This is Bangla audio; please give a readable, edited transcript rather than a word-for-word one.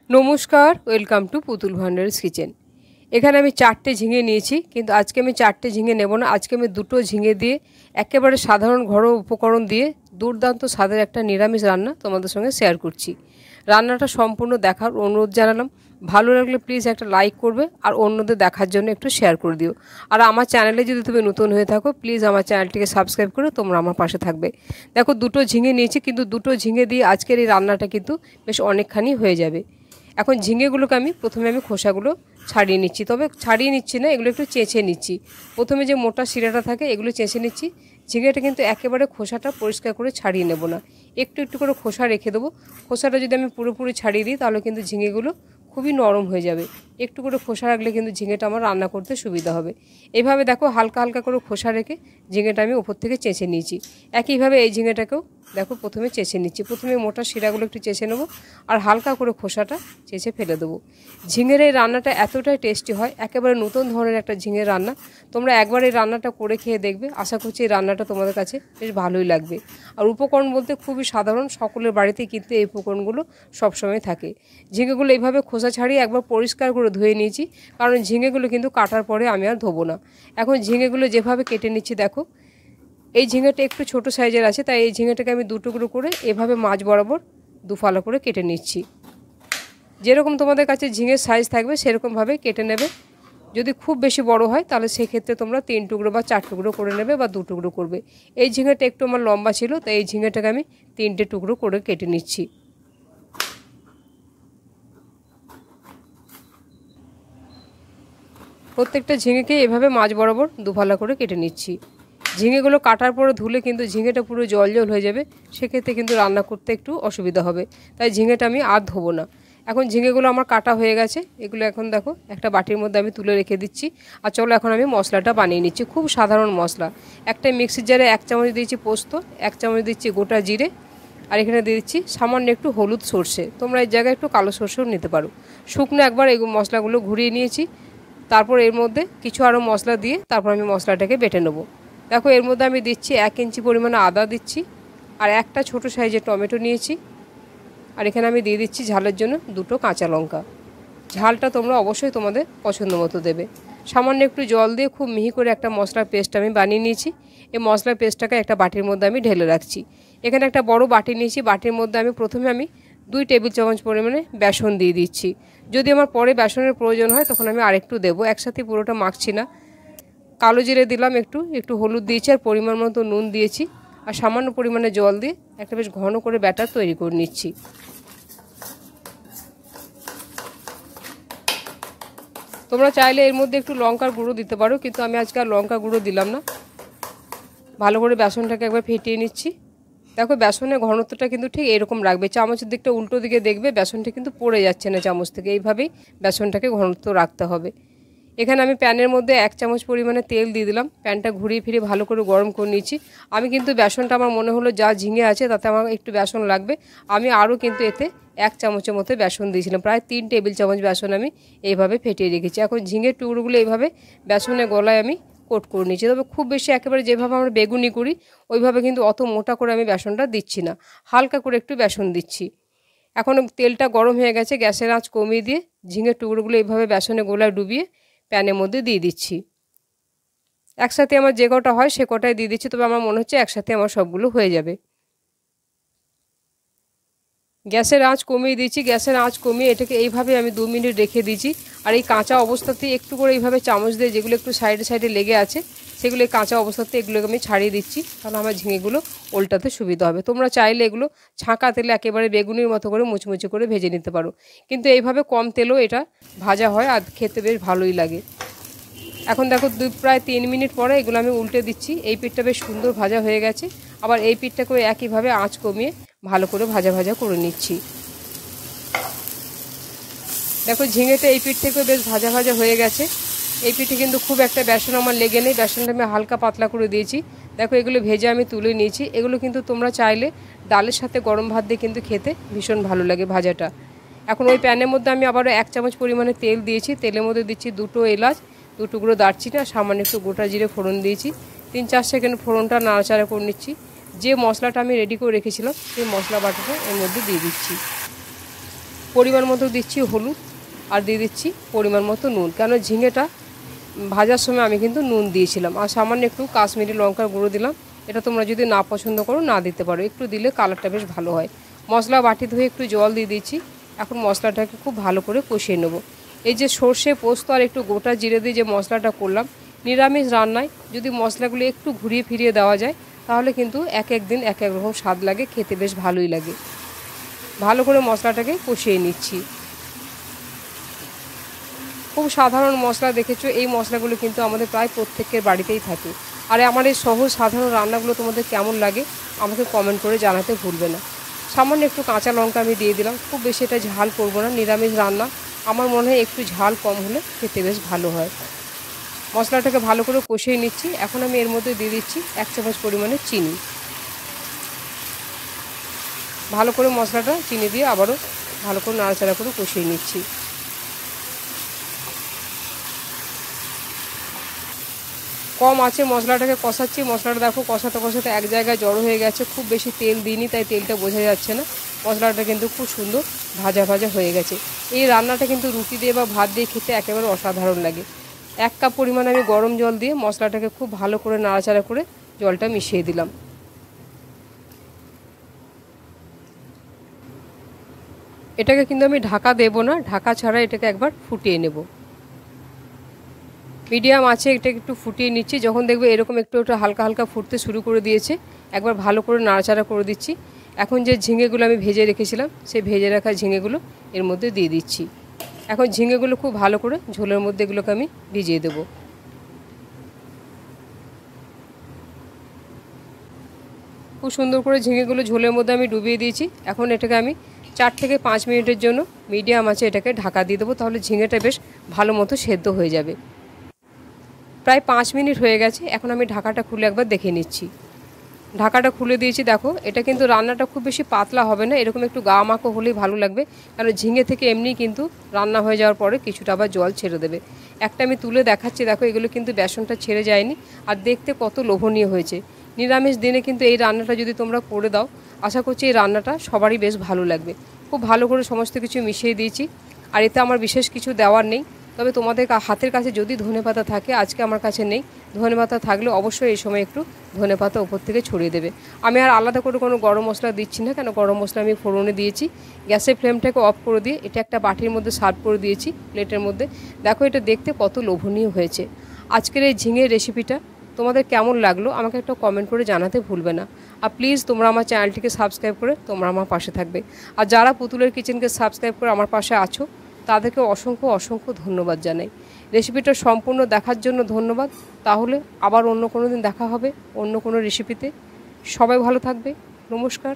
नमस्कार वेलकम टू पुतुल भांडार्स किचेन। एखाने आमी चारटे झिंगे निয়েছি কিন্তু আজকে আমি চারটে ঝিঙে নেব না। আজকে আমি দুটো ঝিঙে দিয়ে একেবারে সাধারণ ঘরোয়া উপকরণ দিয়ে দুর্দান্ত স্বাদের একটা নিরামিষ রান্না তোমাদের সঙ্গে শেয়ার করছি। রান্নাটা সম্পূর্ণ দেখার অনুরোধ জানালাম। ভালো লাগলে প্লিজ একটা লাইক করবে আর অন্যদের দেখার জন্য একটু শেয়ার করে দিও। আর আমার চ্যানেলে যদি তুমি নতুন হয়ে থাকো প্লিজ আমার চ্যানেলটিকে সাবস্ক্রাইব করে তোমরা আমার পাশে থাকবে। দেখো দুটো ঝিঙে নিয়েছি কিন্তু দুটো ঝিঙে দিয়ে আজকের এই রান্নাটা কিন্তু বেশ অনেকখানি হয়ে যাবে। এখন ঝিঙেগুলোকে আমি প্রথমে খোসাগুলো ছাড়িয়ে নিচ্ছি, তবে ছাড়িয়ে নিচ্ছি না, এগুলো একটু চেঁচে নিচ্ছি। প্রথমে যে মোটা শিরাটা থাকে এগুলো চেঁচে নিচ্ছি। ঝিঙেটা কিন্তু একেবারে খোসাটা পরিষ্কার করে ছাড়িয়ে নেব না, একটু একটু করে খোসা রেখে দেবো। খোসাটা যদি আমি পুরোপুরি ছাড়িয়ে দিই তাহলে কিন্তু ঝিঙেগুলো খুবই নরম হয়ে যাবে। একটু করে খোসা রাখলে কিন্তু ঝিঙেটা আমার রান্না করতে সুবিধা হবে। এইভাবে দেখো হালকা হালকা করে খোসা রেখে ঝিঙেটা আমি উপর থেকে চেঁচে নিয়েছি। একইভাবে এই ঝিঙেটাকেও দেখো প্রথমে চেঁচে নিচ্ছি। প্রথমে মোটা শিরাগুলো একটু চেঁচে নেবো আর হালকা করে খোসাটা চেঁচে ফেলে দেবো। ঝিঙের এই রান্নাটা এতটাই টেস্টি হয়, একেবারে নতুন ধরনের একটা ঝিঙের রান্না। তোমরা একবার এই রান্নাটা করে খেয়ে দেখবে, আশা করছি এই রান্নাটা তোমাদের কাছে বেশ ভালোই লাগবে। আর উপকরণ বলতে খুবই সাধারণ, সকলের বাড়িতেই কিন্তু এই উপকরণগুলো সবসময় থাকে। ঝিঙেগুলো এইভাবে খোসা ছাড়িয়ে একবার পরিষ্কার করে ধুয়ে নিয়েছি, কারণ ঝিঙেগুলো কিন্তু কাটার পরে আমি আর ধোবো না। এখন ঝিঙেগুলো যেভাবে কেটে নিচ্ছি দেখো, এই ঝিঙেটা একটু ছোট সাইজের আছে, তাই এই ঝিঙেটাকে আমি দুটুকরো করে এভাবে মাঝ বরাবর দুফালা করে কেটে নিচ্ছি। যেরকম তোমাদের কাছে ঝিঙের সাইজ থাকবে সেরকমভাবে কেটে নেবে। যদি খুব বেশি বড় হয় তাহলে সেক্ষেত্রে তোমরা 3 টুকরো বা 4 টুকরো করে নেবে বা 2 টুকরো করবে। এই ঝিঙেটা একটু আমার লম্বা ছিল, তাই এই ঝিঙেটাকে আমি 3টে টুকরো করে কেটে নিচ্ছি। প্রত্যেকটা ঝিঙেকে এভাবে মাঝ বরাবর দুফালা করে কেটে নিচ্ছি। ঝিঙেগুলো কাটার পরে ধুলে কিন্তু ঝিঙেটা পুরো জল জল হয়ে যাবে, সেক্ষেত্রে কিন্তু রান্না করতে একটু অসুবিধা হবে, তাই ঝিঙেটা আমি আর ধোবো না। এখন ঝিঙেগুলো আমার কাটা হয়ে গেছে, এগুলো এখন দেখো একটা বাটির মধ্যে আমি তুলে রেখে দিচ্ছি। আর চলো এখন আমি মশলাটা বানিয়ে নিচ্ছি। খুব সাধারণ মশলা। একটা মিক্সির জারে 1 চামচ দিয়েছি পোস্ত, 1 চামচ দিচ্ছি গোটা জিরে, আর এখানে দিয়ে দিচ্ছি সামান্য একটু হলুদ সর্ষে। তোমরা এই জায়গায় একটু কালো সর্ষেও নিতে পারো। শুকনো একবার এই মশলাগুলো ঘুরিয়ে নিয়েছি। তারপর এর মধ্যে কিছু আরও মশলা দিয়ে তারপর আমি মশলাটাকে বেটে নেবো। দেখো এর মধ্যে আমি দিচ্ছি 1 ইঞ্চি পরিমাণে আদা দিচ্ছি, আর একটা ছোট সাইজের টমেটো নিয়েছি, আর এখানে আমি দিয়ে দিচ্ছি ঝালের জন্য 2টো কাঁচা লঙ্কা। ঝালটা তোমরা অবশ্যই তোমাদের পছন্দ মতো দেবে। সামান্য একটু জল দিয়ে খুব মিহি করে একটা মশলার পেস্ট আমি বানিয়ে নিয়েছি। এই মশলার পেস্টটাকে একটা বাটির মধ্যে আমি ঢেলে রাখছি। এখানে একটা বড় বাটি নিয়েছি, বাটির মধ্যে প্রথমে 2 টেবিল চামচ পরিমাণে বেসন দিয়ে দিচ্ছি। যদি আমার পরে বেসনের প্রয়োজন হয় তখন আমি আরেকটু দেবো, একসাথে পুরোটা মাখছি না। কালো জিরে দিলাম, একটু হলুদ দিয়েছি, আর পরিমাণ মতো নুন দিয়েছি, আর সামান্য পরিমাণে জল দিয়ে একটা বেশ ঘন করে ব্যাটার তৈরি করে নিচ্ছি। তোমরা চাইলে এর মধ্যে একটু লঙ্কার গুঁড়ো দিতে পারো, কিন্তু আমি আজকে আর লঙ্কা গুঁড়ো দিলাম না। ভালো করে বেসনটাকে একবার ফেটিয়ে নিচ্ছি। দেখো বেসনের ঘনত্বটা কিন্তু ঠিক এরকম রাখবে। চামচের দিকটা উল্টো দিকে দেখবে, বেসনটা কিন্তু পড়ে যাচ্ছে না চামচ থেকে। এইভাবেই বেসনটাকে ঘনত্ব রাখতে হবে। এখানে আমি প্যানের মধ্যে 1 চামচ পরিমাণে তেল দিয়ে দিলাম। প্যানটা ঘুরিয়ে ফিরে ভালো করে গরম করে নিচ্ছি। আমি কিন্তু বেসনটা আমার মনে হলো যা ঝিঙে আছে তাতে আমার একটু বেসন লাগবে, আমি আরও কিন্তু এতে 1 চামচের মতো বেসন দিয়েছিলাম। প্রায় 3 টেবিল চামচ বেসন আমি এইভাবে ফেটিয়ে রেখেছি। এখন ঝিঙের টুকরোগুলো এইভাবে বেসনের গলায় আমি কোট করে নিচ্ছি। তবে খুব বেশি একেবারে যেভাবে আমরা বেগুনি করি ওইভাবে কিন্তু অত মোটা করে আমি বেসনটা দিচ্ছি না, হালকা করে একটু বেসন দিচ্ছি। এখন তেলটা গরম হয়ে গেছে, গ্যাসের আঁচ কমিয়ে দিয়ে ঝিঙের টুকরোগুলো এইভাবে বেসনের গোলায় ডুবিয়ে প্যানের মধ্যে দিয়ে দিচ্ছি। একসাথে আমার যে কটা হয় সে কটাই দিয়ে দিচ্ছি, তবে আমার মনে হচ্ছে একসাথে আমার সবগুলো হয়ে যাবে। গ্যাসের আঁচ কমিয়ে দিয়েছি। গ্যাসের আঁচ কমিয়ে এটাকে এইভাবে আমি 2 মিনিট রেখে দিয়েছি। আর এই কাঁচা অবস্থাতেই একটু করে এইভাবে চামচ দিয়ে যেগুলো একটু সাইডে সাইডে লেগে আছে সেগুলো এই কাঁচা অবস্থাতে এগুলোকে আমি ছাড়িয়ে দিচ্ছি, কারণ আমার ঝিঙেগুলো উল্টাতে সুবিধা হবে। তোমরা চাইলে এগুলো ছাঁকা তেলে একেবারে বেগুনির মতো করে মুচমুচে করে ভেজে নিতে পারো, কিন্তু এইভাবে কম তেলেও এটা ভাজা হয় আর খেতে বেশ ভালোই লাগে। এখন দেখো প্রায় 3 মিনিট পরে এগুলো আমি উল্টে দিচ্ছি। এই পিঠটা বেশ সুন্দর ভাজা হয়ে গেছে। আবার এই পিঠটাকেও একইভাবে আঁচ কমিয়ে ভালো করে ভাজা ভাজা করে নিচ্ছি। দেখো ঝিঙেটা এই পিঠ থেকেও বেশ ভাজা ভাজা হয়ে গেছে। এই পিঠে কিন্তু খুব একটা বেসন আমার লেগে নেই, বেসনটা আমি হালকা পাতলা করে দিয়েছি। দেখো এগুলো ভেজে আমি তুলে নিয়েছি। এগুলো কিন্তু তোমরা চাইলে ডালের সাথে গরম ভাত দিয়ে কিন্তু খেতে ভীষণ ভালো লাগে ভাজাটা। এখন ওই প্যানের মধ্যে আমি আবারও 1 চামচ পরিমাণে তেল দিয়েছি। তেলের মধ্যে দিচ্ছি 2টো এলাচ, 2 টুকরো দারচিনি, আর সামান্য একটু গোটা জিরে ফোড়ন দিয়েছি। 3-4 সেকেন্ড ফোড়নটা নাড়াচাড়া করে নিচ্ছি। যে মশলাটা আমি রেডি করে রেখেছিলাম সেই মশলা বাটাটা এর মধ্যে দিয়ে দিচ্ছি। পরিমাণ মতো দিচ্ছি হলুদ, আর দিয়ে দিচ্ছি পরিমাণ মতো নুন, কেন ঝিঙেটা ভাজার সময় আমি কিন্তু নুন দিয়েছিলাম। আর সামান্য একটু কাশ্মীরি লঙ্কার গুঁড়ো দিলাম। এটা তোমরা যদি না পছন্দ করো না দিতে পারো, একটু দিলে কালারটা বেশ ভালো হয়। মশলা বাটি ধুয়ে একটু জল দিয়ে দিচ্ছি। এখন মশলাটাকে খুব ভালো করে কষিয়ে নেব। এই যে সর্ষে, পোস্ত আর একটু গোটা জিরে দিয়ে যে মশলাটা করলাম, নিরামিষ রান্নায় যদি মশলাগুলো একটু ঘুরিয়ে ফিরিয়ে দেওয়া যায় তাহলে কিন্তু এক এক দিন এক এক রকম স্বাদ লাগে, খেতে বেশ ভালোই লাগে। ভালো করে মশলাটাকে কষিয়ে নিচ্ছি। খুব সাধারণ মশলা, দেখেছো এই মশলাগুলো কিন্তু আমাদের প্রায় প্রত্যেকের বাড়িতেই থাকে। আর আমার এই সহজ সাধারণ রান্নাগুলো তোমাদের কেমন লাগে আমাকে কমেন্ট করে জানাতে ভুলবে না। সামান্য একটু কাঁচা লঙ্কা আমি দিয়ে দিলাম, খুব বেশি এটা ঝাল করবো না, নিরামিষ রান্না, আমার মনে হয় একটু ঝাল কম হলে খেতে বেশ ভালো হয়। মশলাটাকে ভালো করে কষিয়ে নিচ্ছি। এখন আমি এর মধ্যে দিয়ে দিচ্ছি 1 চামচ পরিমাণে চিনি। ভালো করে মশলাটা চিনি দিয়ে আবারও ভালো করে নাড়াচাড়া করে কষিয়ে নিচ্ছি। কম আছে মশলাটাকে কষাচ্ছি। মশলাটা দেখো কষাতে কষাতে এক জায়গায় জড়ো হয়ে গেছে, খুব বেশি তেল দিইনি তাই তেলটা বোঝা যাচ্ছে না। মশলাটা কিন্তু খুব সুন্দর ভাজা ভাজা হয়ে গেছে। এই রান্নাটা কিন্তু রুটি দিয়ে বা ভাত দিয়ে খেতে একেবারে অসাধারণ লাগে। 1 কাপ পরিমাণ আমি গরম জল দিয়ে মশলাটাকে খুব ভালো করে নাড়াচাড়া করে জলটা মিশিয়ে দিলাম। এটাকে কিন্তু আমি ঢাকা দেব না, ঢাকা ছাড়া এটাকে একবার ফুটিয়ে নেব। মিডিয়াম আছে এটাকে একটু ফুটিয়ে নিচ্ছি। যখন দেখবে এরকম একটু একটু হালকা হালকা ফুটতে শুরু করে দিয়েছে, একবার ভালো করে নাড়াচাড়া করে দিচ্ছি। এখন যে ঝিঙেগুলো আমি ভেজে রেখেছিলাম সেই ভেজে রাখা ঝিঙেগুলো এর মধ্যে দিয়ে দিচ্ছি। এখন ঝিঙেগুলো খুব ভালো করে ঝোলের মধ্যে এগুলোকে আমি ভিজিয়ে দেবো। খুব সুন্দর করে ঝিঙেগুলো ঝোলের মধ্যে আমি ডুবিয়ে দিয়েছি। এখন এটাকে আমি 4 থেকে 5 মিনিটের জন্য মিডিয়াম আছে এটাকে ঢাকা দিয়ে দেবো, তাহলে ঝিঙেটা বেশ ভালো মতো সেদ্ধ হয়ে যাবে। প্রায় 5 মিনিট হয়ে গেছে। এখন আমি ঢাকাটা খুলে একবার দেখে নিচ্ছি। ঢাকাটা খুলে দিয়েছি। দেখো এটা কিন্তু রান্নাটা খুব বেশি পাতলা হবে না, এরকম একটু গা মাখো হলেই ভালো লাগবে, কারণ ঝিঙে থেকে এমনি কিন্তু রান্না হয়ে যাওয়ার পরে কিছুটা আবার জল ছেড়ে দেবে। একটা আমি তুলে দেখাচ্ছি, দেখো এগুলো কিন্তু বেসনটা ছেড়ে যায়নি, আর দেখতে কত লোভনীয় হয়েছে। নিরামিষ দিনে কিন্তু এই রান্নাটা যদি তোমরা করে দাও, আশা করছি এই রান্নাটা সবারই বেশ ভালো লাগবে। খুব ভালো করে সমস্ত কিছু মিশিয়ে দিয়েছি। আর এতে আমার বিশেষ কিছু দেওয়ার নেই, তবে তোমাদের হাতের কাছে যদি ধনেপাতা থাকে, আজকে আমার কাছে নেই, ধনেপাতা থাকলে অবশ্যই এই সময় একটু ধনেপাতা ওপর থেকে ছড়িয়ে দেবে। আমি আর আলাদা করে কোনো গরম মশলা দিচ্ছি না, কেন গরম মশলা আমি ফোড়নে দিয়েছি। গ্যাসের ফ্লেমটাকে অফ করে দিয়ে এটা একটা বাটির মধ্যে সার্ভ করে দিয়েছি, প্লেটের মধ্যে। দেখো এটা দেখতে কত লোভনীয় হয়েছে। আজকের এই ঝিঙের রেসিপিটা তোমাদের কেমন লাগলো আমাকে একটা কমেন্ট করে জানাতে ভুলবে না। আর প্লিজ তোমরা আমার চ্যানেলটিকে সাবস্ক্রাইব করে তোমরা আমার পাশে থাকবে। আর যারা পুতুলের কিচেনকে সাবস্ক্রাইব করে আমার পাশে আছো তাদেরকে অসংখ্য অসংখ্য ধন্যবাদ জানাই। রেসিপিটা সম্পূর্ণ দেখার জন্য ধন্যবাদ। তাহলে আবার অন্য কোনো দিন দেখা হবে অন্য কোনো রেসিপিতে। সবাই ভালো থাকবে। নমস্কার।